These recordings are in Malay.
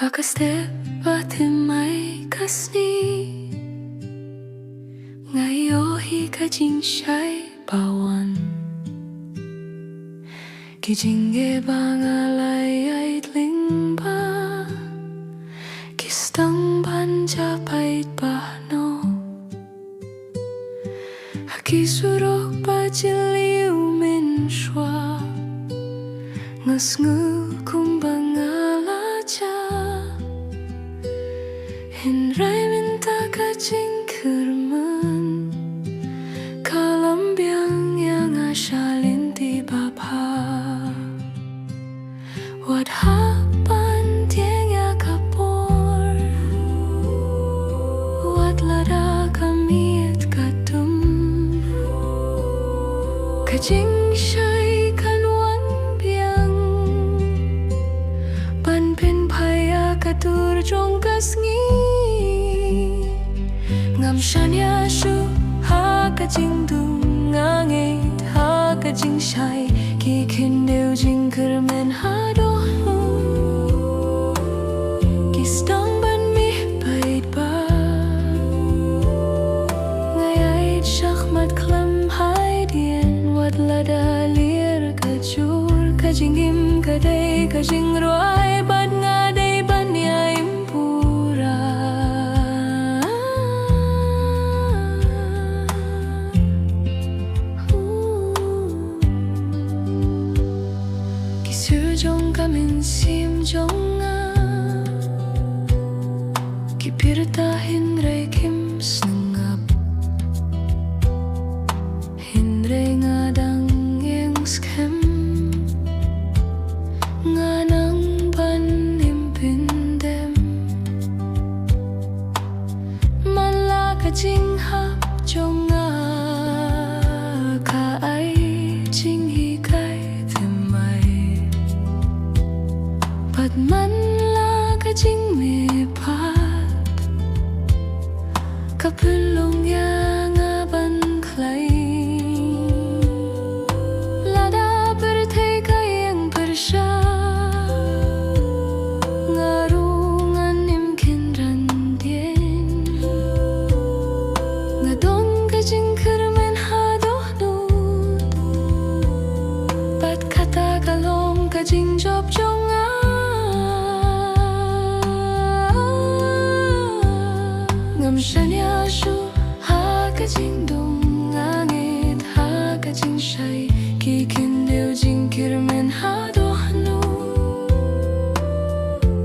Hakaste batimay kasni ngayohi kajingshai bawan kijinge bangalay ay lingba kistang banja pait bahno hakisurok pajiliu minshwa ngasngu kumbang alaja Hinray minta kajing kerman Kalambiang yang asyalin di bapa Wadhapan tiang ya kapor Wadlada kamit katum Kajing syai kanwan biang Banpin paya katur jong kasngi Ngam shanya shu ha kajing dung ngangit ha kajing shai ki kindeu jing kermen ha do ki stang ban mi bait ba ngai ait shachmat klam hai dien wat lada lir kajur kajing im kadai kajing roi bat ngadai ban ya impura Kisujong kamin sim jonga Kipirta hinray kim snangap Hinray ngadang yang skem Nganang ban impindem Manla kajing hap jonga Ka ay jing hikay themay Pat manla kajing mipat Kapulong yang aban klay Lada bertay kayang bersya Ngarungan imkin randien Ngadong kajing kermen hadoh nut Pat kata kalong kajing job jonga Ngam shanya shu ha kajing dong ngangit ha kajing shai ki kindeu jing kirmen ha doh nu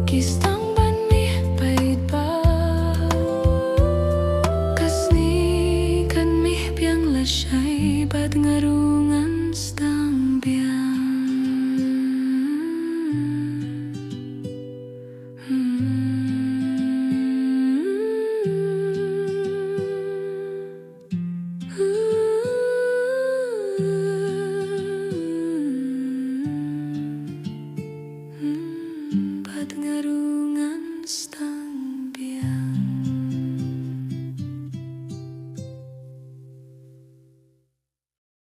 ki stang ban mi bait ba kasni kan mi piang la shai bat ngaru